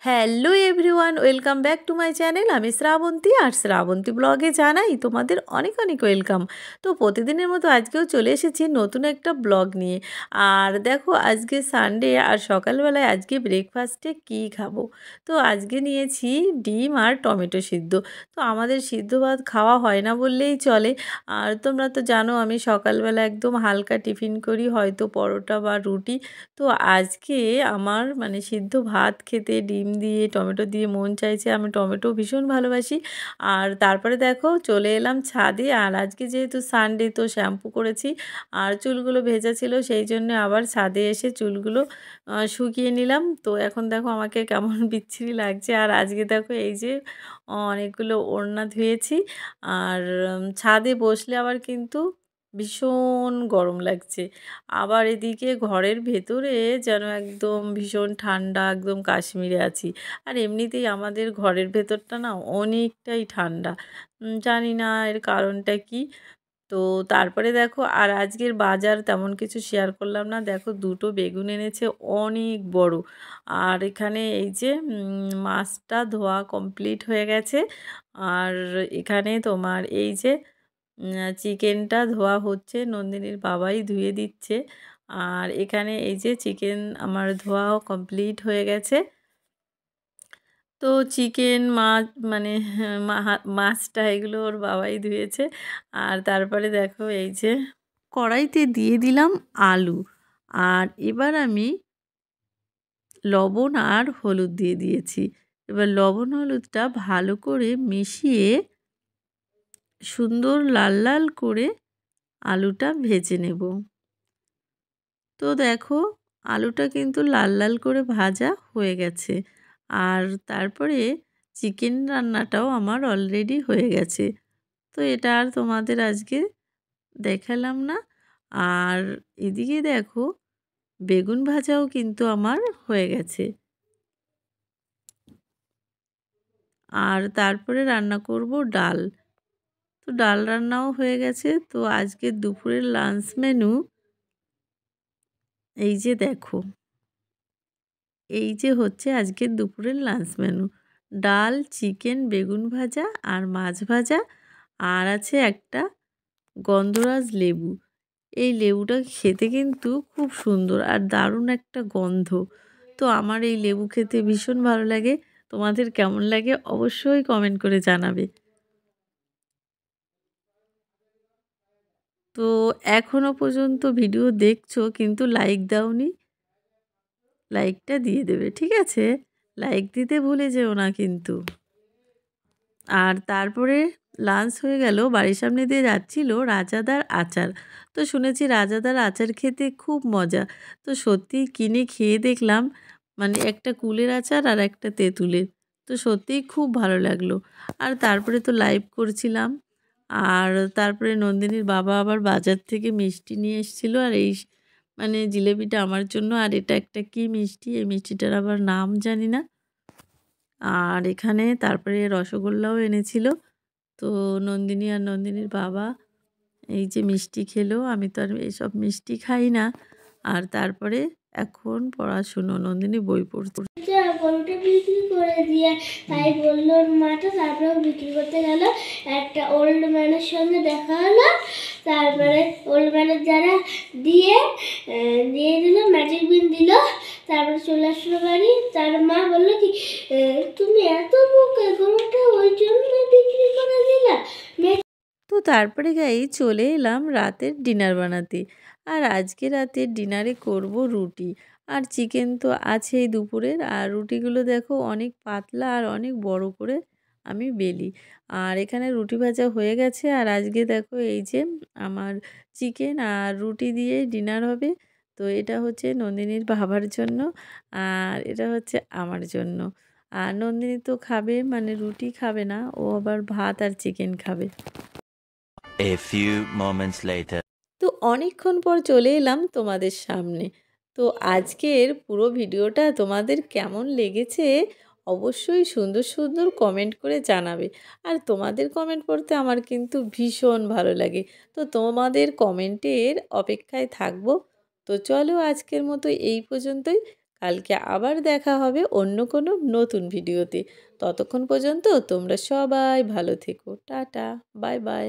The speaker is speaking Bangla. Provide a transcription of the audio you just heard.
Hello everyone, welcome back to my channel. আমি শ্রাবন্তী, আর শ্রাবন্তী ব্লগে জানাই তোমাদের অনেক অনেক ওয়েলকাম। তো প্রতিদিনের মতো আজকেও চলে এসেছি নতুন একটা ব্লগ নিয়ে। আর দেখো, আজকে সানডে, আর সকালবেলায় আজকে ব্রেকফাস্টে কী খাবো। তো আজকে নিয়েছি ডিম আর টমেটো সিদ্ধ। তো আমাদের সিদ্ধ ভাত খাওয়া হয় না বললেই চলে। আর তোমরা তো জানো আমি সকালবেলা একদম হালকা টিফিন করি, হয়তো পরোটা বা রুটি। তো আজকে আমার মানে সিদ্ধ ভাত খেতে ডিম দিয়ে টমেটো দিয়ে মন চাইছে। আমি টমেটো ভীষণ ভালোবাসি। আর তারপরে দেখো চলে এলাম ছাদে। আর আজকে যেহেতু সানডে, তো শ্যাম্পু করেছি আর চুলগুলো ভেজা ছিল, সেই জন্য আবার ছাদে এসে চুলগুলো শুকিয়ে নিলাম। তো এখন দেখো আমাকে কেমন বিচ্ছিরি লাগছে। আর আজকে দেখো এই যে অনেকগুলো ওড়না ধুয়েছি। আর ছাদে বসলে আবার কিন্তু ভীষণ গরম লাগছে। আবার এদিকে ঘরের ভেতরে যেন একদম ভীষণ ঠান্ডা, একদম কাশ্মীরে আছি। আর এমনিতেই আমাদের ঘরের ভেতরটা না অনেকটাই ঠান্ডা। জানি না এর কারণটা কি। তো তারপরে দেখো, আর আজকের বাজার তেমন কিছু শেয়ার করলাম না। দেখো দুটো বেগুন এনেছে, অনেক বড়। আর এখানে এই যে মাছটা ধোয়া কমপ্লিট হয়ে গেছে। আর এখানে তোমার এই যে চিকেনটা ধোয়া হচ্ছে, নন্দিনীর বাবাই ধুয়ে দিচ্ছে। আর এখানে এই যে চিকেন আমার ধোয়াও কমপ্লিট হয়ে গেছে। তো চিকেন মাছ মানে মাছটা এগুলো ওর বাবাই ধুয়েছে। আর তারপরে দেখো এই যে কড়াইতে দিয়ে দিলাম আলু। আর এবার আমি লবণ আর হলুদ দিয়ে দিয়েছি। এবার লবণ হলুদটা ভালো করে মিশিয়ে সুন্দর লাল লাল করে আলুটা ভেজে নেব। তো দেখো আলুটা কিন্তু লাল লাল করে ভাজা হয়ে গেছে। আর তারপরে চিকেন রান্নাটাও আমার অলরেডি হয়ে গেছে। তো এটা আর তোমাদের আজকে দেখালাম না। আর এদিকে দেখো বেগুন ভাজাও কিন্তু আমার হয়ে গেছে। আর তারপরে রান্না করব ডাল। তো ডাল রান্নাও হয়ে গেছে। তো আজকে দুপুরের লাঞ্চ মেনু এই যে দেখো, এই যে হচ্ছে আজকের দুপুরের লাঞ্চ মেনু। ডাল, চিকেন, বেগুন ভাজা আর মাছ ভাজা। আর আছে একটা গন্ধরাজ লেবু। এই লেবুটা খেতে কিন্তু খুব সুন্দর আর দারুণ একটা গন্ধ। তো আমার এই লেবু খেতে ভীষণ ভালো লাগে। তোমাদের কেমন লাগে অবশ্যই কমেন্ট করে জানাবে। তো এখনও পর্যন্ত ভিডিও দেখছো কিন্তু লাইক দাওনি, লাইকটা দিয়ে দেবে, ঠিক আছে? লাইক দিতে ভুলে যেও না কিন্তু। আর তারপরে লাঞ্চ হয়ে গেল, বাড়ির সামনে দিয়ে যাচ্ছিল রাজাদার আচার। তো শুনেছি রাজাদার আচার খেতে খুব মজা। তো সত্যিই কিনে খেয়ে দেখলাম, মানে একটা কুলের আচার আর একটা তেঁতুলের। তো সত্যিই খুব ভালো লাগলো। আর তারপরে তো লাইভ করছিলাম। আর তারপরে নন্দিনীর বাবা আবার বাজার থেকে মিষ্টি নিয়ে এসেছিলো। আর এই মানে জিলেবিটা আমার জন্য। আর এটা একটা কি মিষ্টি, এই মিষ্টিটার আবার নাম জানি না। আর এখানে তারপরে রসগোল্লাও এনেছিল। তো নন্দিনী আর নন্দিনীর বাবা এই যে মিষ্টি খেলো। আমি তো আর এসব মিষ্টি খাই না। আর তারপরে এখন পড়াশুনো, নন্দিনী বই পড়ছে। গরুটা বিক্রি করে দিয়ে তাই বললো ওর মাটা। তারপরে বিক্রি করতে গেল, একটা ওল্ড ম্যানের সঙ্গে দেখা হলো। তারপরে ওল্ড ম্যানের যারা দিয়ে দিয়ে দিল, ম্যাজিক বিন দিল। তারপরে চলে আসলো বাড়ি। তার মা বললো কি, তুমি এত বোকা, গরুটা ওই জন্য বিক্রি করে দিলা। তো তারপরে গাই চলে এলাম রাতের ডিনার বানাতে। আর আজকে রাতের ডিনারে করব রুটি। আর চিকেন তো আছেই দুপুরের। আর রুটিগুলো দেখো অনেক পাতলা আর অনেক বড় করে আমি বেলি। আর এখানে রুটি ভাজা হয়ে গেছে। আর আজকে দেখো এই যে আমার চিকেন আর রুটি দিয়ে ডিনার হবে। তো এটা হচ্ছে নন্দিনীর বাবার জন্য, আর এটা হচ্ছে আমার জন্য। আর নন্দিনী তো খাবে মানে রুটি খাবে না, ও আবার ভাত আর চিকেন খাবে। A few moments later. তো অনেকক্ষণ পর চলে এলাম তোমাদের সামনে। তো আজকের পুরো ভিডিওটা তোমাদের কেমন লেগেছে অবশ্যই সুন্দর সুন্দর কমেন্ট করে জানাবে। আর তোমাদের কমেন্ট পড়তে আমার কিন্তু ভীষণ ভালো লাগে। তো তোমাদের কমেন্টের অপেক্ষায় থাকবো। তো চলো আজকের মতো এই পর্যন্তই। কালকে আবার দেখা হবে অন্য কোনো নতুন ভিডিওতে। ততক্ষণ পর্যন্ত তোমরা সবাই ভালো থেকো। Tata, bye bye.